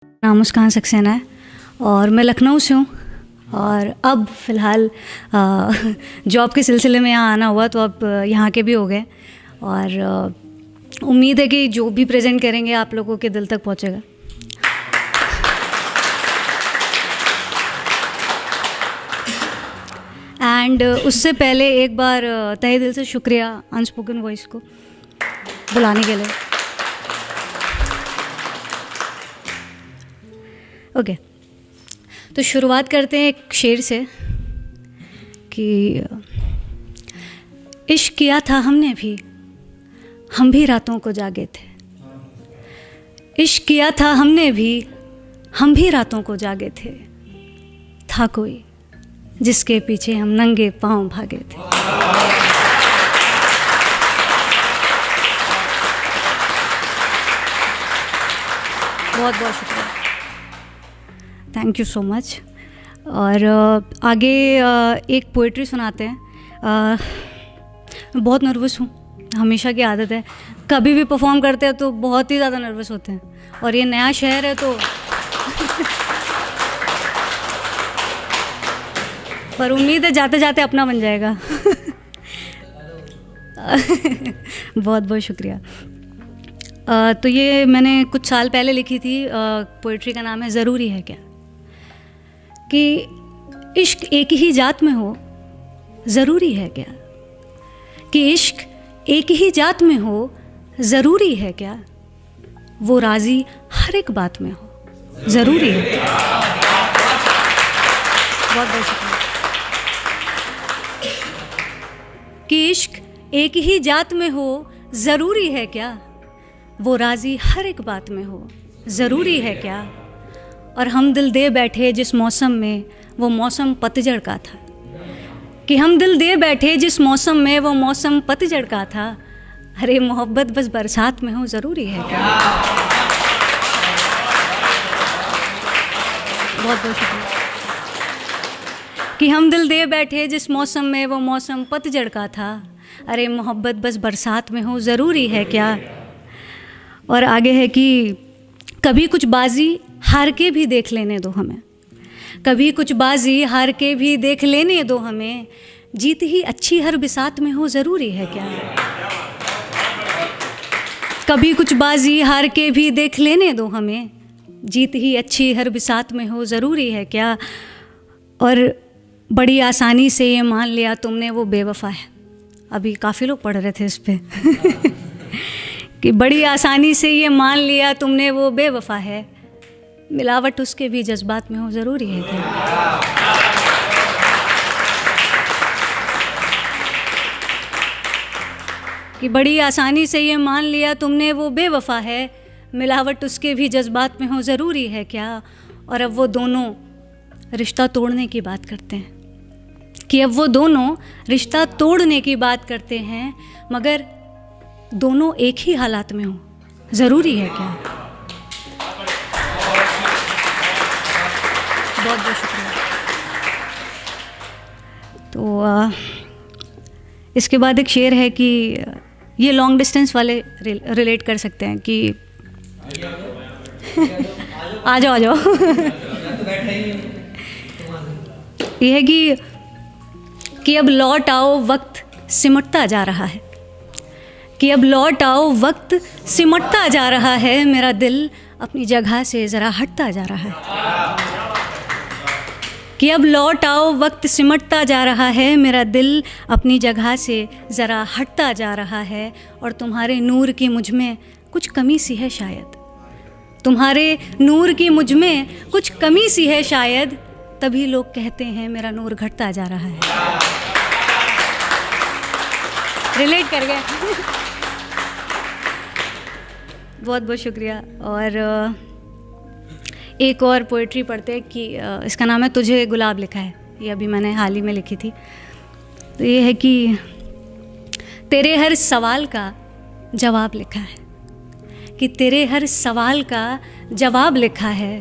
नाम मुस्कान सक्सेना है और मैं लखनऊ से हूँ। और अब फ़िलहाल जॉब के सिलसिले में यहाँ आना हुआ तो अब यहाँ के भी हो गए और उम्मीद है कि जो भी प्रेजेंट करेंगे आप लोगों के दिल तक पहुँचेगा। एंड उससे पहले एक बार तहे दिल से शुक्रिया अनस्पोकन वॉइस को बुलाने के लिए। ओके, तो शुरुआत करते हैं एक शेर से कि इश्क किया था हमने भी, हम भी रातों को जागे थे। इश्क किया था हमने भी, हम भी रातों को जागे थे। था कोई जिसके पीछे हम नंगे पांव भागे थे। बहुत बहुत शुक्रिया, थैंक यू सो मच। और आगे एक पोइट्री सुनाते हैं। मैं बहुत नर्वस हूँ, हमेशा की आदत है, कभी भी परफॉर्म करते हैं तो बहुत ही ज़्यादा नर्वस होते हैं और ये नया शहर है तो पर उम्मीद है जाते जाते अपना बन जाएगा। बहुत बहुत शुक्रिया। तो ये मैंने कुछ साल पहले लिखी थी। पोइट्री का नाम है ज़रूरी है क्या। कि इश्क एक ही जात में हो ज़रूरी है क्या। कि इश्क एक ही जात में हो ज़रूरी है क्या। वो राज़ी हर एक बात में हो ज़रूरी है। बहुत बहुत शुक्रिया। कि इश्क एक ही जात में हो ज़रूरी है क्या। वो राज़ी हर एक बात में हो ज़रूरी है क्या। और हम दिल दे बैठे जिस मौसम में वो मौसम पतझड़ का था। कि हम दिल दे बैठे जिस मौसम में वो मौसम पतझड़ का था। अरे मोहब्बत बस बरसात में हो ज़रूरी है क्या। बहुत बहुत शुक्रिया। कि हम दिल दे बैठे जिस मौसम में वो मौसम पतझड़ का था। अरे मोहब्बत बस बरसात में हो ज़रूरी है क्या। और आगे है कि कभी कुछ बाजी हार के भी देख लेने दो हमें। कभी कुछ बाजी हार के भी देख लेने दो हमें। जीत ही अच्छी हर बिसात में हो ज़रूरी है क्या। कभी कुछ बाजी हार के भी देख लेने दो हमें। जीत ही अच्छी हर बिसात में हो ज़रूरी है क्या। और बड़ी आसानी से ये मान लिया तुमने वो बेवफ़ा है। अभी काफ़ी लोग पढ़ रहे थे इस पे। कि बड़ी आसानी से ये मान लिया तुमने वो बेवफ़ा है। मिलावट उसके भी जज्बात में हो ज़रूरी है क्या। कि बड़ी आसानी से ये मान लिया तुमने वो बेवफ़ा है। मिलावट उसके भी जज्बात में हो ज़रूरी है क्या। और अब वो दोनों रिश्ता तोड़ने की बात करते हैं। कि अब वो दोनों रिश्ता तोड़ने की बात करते हैं। मगर दोनों एक ही हालात में हो ज़रूरी है क्या। बहुत बहुत शुक्रिया। तो इसके बाद एक शेर है कि ये लॉन्ग डिस्टेंस वाले रिलेट कर सकते हैं कि आ जाओ आ जाओ। ये है कि अब लौट आओ वक्त सिमटता जा रहा है। कि अब लौट आओ वक्त सिमटता जा रहा है। मेरा दिल अपनी जगह से ज़रा हटता जा रहा है। कि अब लौट आओ वक्त सिमटता जा रहा है। मेरा दिल अपनी जगह से ज़रा हटता जा रहा है। और तुम्हारे नूर की मुझ में कुछ कमी सी है शायद। तुम्हारे नूर की मुझ में कुछ कमी सी है शायद। तभी लोग कहते हैं मेरा नूर घटता जा रहा है। रिलेट कर गए। बहुत बहुत शुक्रिया। और एक और पोइट्री पढ़ते हैं कि इसका नाम है तुझे गुलाब लिखा है। ये अभी मैंने हाल ही में लिखी थी। तो ये है कि तेरे हर सवाल का जवाब लिखा है। कि तेरे हर सवाल का जवाब लिखा है।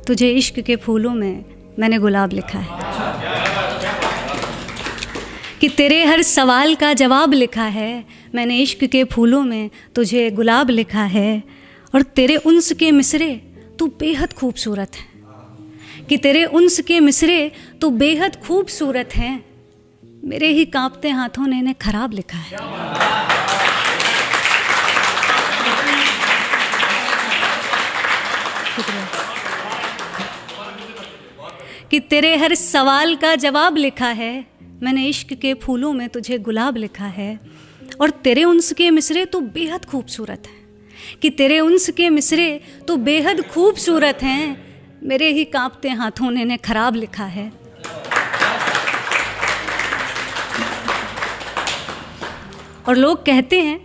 तुझे इश्क के फूलों में मैंने गुलाब लिखा है। कि तेरे हर सवाल का जवाब लिखा है। मैंने इश्क के फूलों में तुझे गुलाब लिखा है। और तेरे उन्स के मिसरे तू बेहद खूबसूरत है, कि तेरे उन्स के मिसरे तो बेहद खूबसूरत हैं, मेरे ही कांपते हाथों ने इन्हें खराब लिखा है। कि तेरे हर सवाल का जवाब लिखा है, मैंने इश्क के फूलों में तुझे गुलाब लिखा है। और तेरे उन्स के मिसरे तो बेहद खूबसूरत हैं, कि तेरे उन्स के मिसरे तो बेहद खूबसूरत हैं, मेरे ही कांपते हाथों ने इन्हें खराब लिखा है। और लोग कहते हैं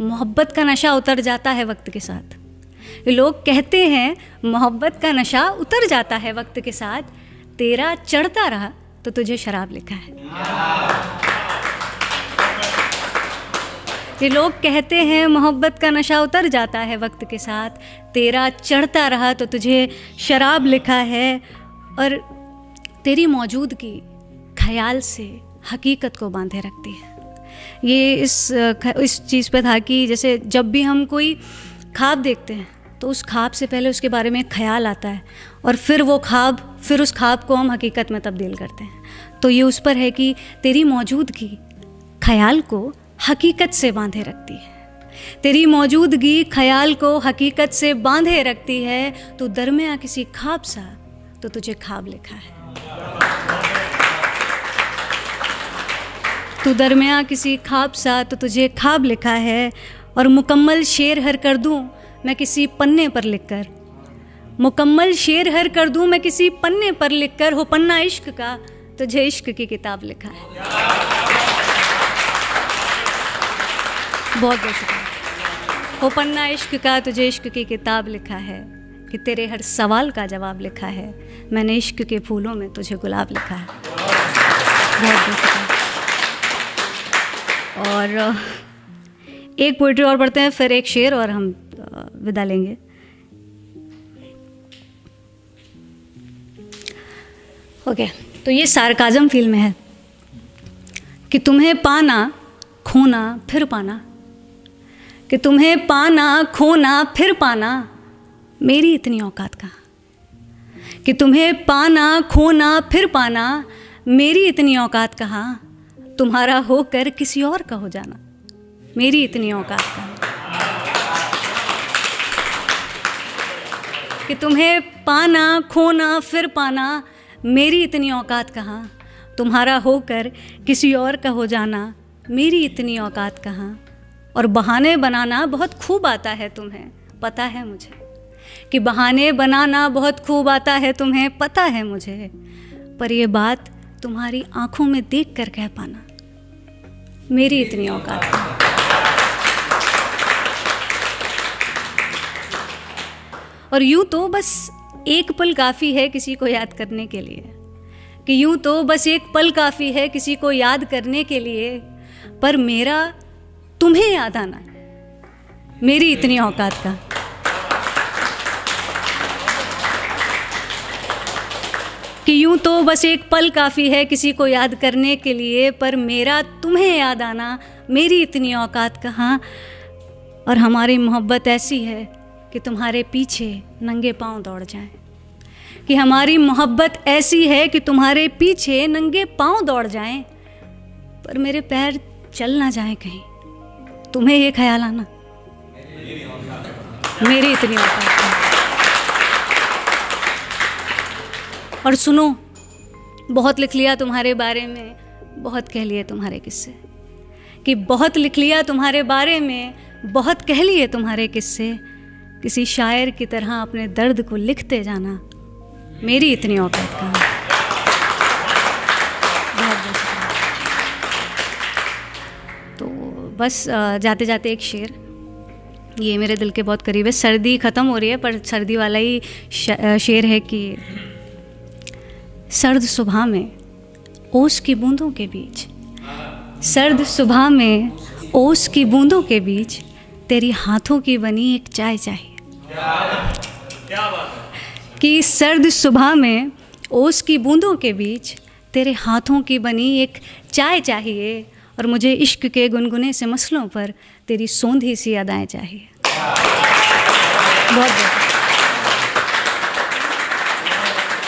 मोहब्बत का नशा उतर जाता है वक्त के साथ। लोग कहते हैं मोहब्बत का नशा उतर जाता है वक्त के साथ, तेरा चढ़ता रहा तो तुझे शराब लिखा है। ये लोग कहते हैं मोहब्बत का नशा उतर जाता है वक्त के साथ, तेरा चढ़ता रहा तो तुझे शराब लिखा है। और तेरी मौजूदगी ख्याल से हकीकत को बांधे रखती है। ये इस चीज़ पे था कि जैसे जब भी हम कोई ख्वाब देखते हैं तो उस ख्वाब से पहले उसके बारे में ख्याल आता है, और फिर उस ख्वाब को हम हकीकत में तब्दील करते हैं। तो ये उस पर है कि तेरी मौजूदगी ख्याल को हकीकत से बांधे रखती है। तेरी मौजूदगी ख्याल को हकीकत से बांधे रखती है। तो दरमियाँ किसी ख्वाब सा तो तुझे ख्वाब लिखा है। तू दरमियाँ किसी ख्वाब सा तो तुझे ख्वाब लिखा है। और मुकम्मल शेर हर कर दूँ मैं किसी पन्ने पर लिखकर, मुकम्मल शेर हर कर दूँ मैं किसी पन्ने पर लिखकर, हो पन्ना इश्क का तुझे इश्क की किताब लिखा है। बहुत बहुत शुक्रिया। हो पन्ना इश्क का तुझे इश्क की किताब लिखा है, कि तेरे हर सवाल का जवाब लिखा है, मैंने इश्क के फूलों में तुझे गुलाब लिखा है। बहुत बहुत शुक्रिया। और एक पोइट्री और पढ़ते हैं, फिर एक शेर और हम विदा लेंगे। ओके, तो ये सार्काज़म फील में है कि तुम्हें पाना खोना फिर पाना, कि तुम्हें पाना खोना फिर पाना, मेरी इतनी औकात कहाँ। कि तुम्हें पाना खोना फिर पाना, मेरी इतनी औकात कहाँ। तुम्हारा होकर किसी और का हो जाना, मेरी इतनी औकात कहाँ। कि तुम्हें पाना खोना फिर पाना, मेरी इतनी औकात कहाँ। तुम्हारा होकर किसी और का हो जाना, मेरी इतनी औकात कहाँ। और बहाने बनाना बहुत खूब आता है तुम्हें, पता है मुझे, कि बहाने बनाना बहुत खूब आता है तुम्हें, पता है मुझे। पर ये बात तुम्हारी आंखों में देख कर कह पाना, मेरी इतनी औकात कहाँ। और यूँ तो बस एक पल काफ़ी है किसी को याद करने के लिए, कि यूँ तो बस एक पल काफ़ी है किसी को याद करने के लिए, पर मेरा तुम्हें याद आना मेरी इतनी औकात का। कि यूँ तो बस एक पल काफ़ी है किसी को याद करने के लिए, पर मेरा तुम्हें याद आना मेरी इतनी औकात कहाँ। और हमारी मोहब्बत ऐसी है कि तुम्हारे पीछे नंगे पांव दौड़ जाएं, कि हमारी मोहब्बत ऐसी है कि तुम्हारे पीछे नंगे पांव दौड़ जाएं, पर मेरे पैर चल ना जाएं कहीं। तुम्हें ये ख्याल आना मेरी इतनी औकात है। और सुनो, बहुत लिख लिया तुम्हारे बारे में, बहुत कह लिए तुम्हारे किस्से, कि बहुत लिख लिया तुम्हारे बारे में, बहुत कह लिए तुम्हारे किस्से। किसी शायर की तरह अपने दर्द को लिखते जाना, मेरी इतनी औकात कहाँ। बहुत बहुत शुक्रिया। तो बस जाते जाते एक शेर, ये मेरे दिल के बहुत करीब है। सर्दी ख़त्म हो रही है पर सर्दी वाला ही शेर है कि सर्द सुबह में ओस की बूंदों के बीच, सर्द सुबह में ओस की बूंदों के बीच, तेरी हाथों की बनी एक चाय चाहिए। क्या बात है। कि सर्द सुबह में ओस की बूंदों के बीच, तेरे हाथों की बनी एक चाय चाहिए। और मुझे इश्क के गुनगुने से मसलों पर तेरी सोंधी सी अदाएं चाहिए। बहुत बहुत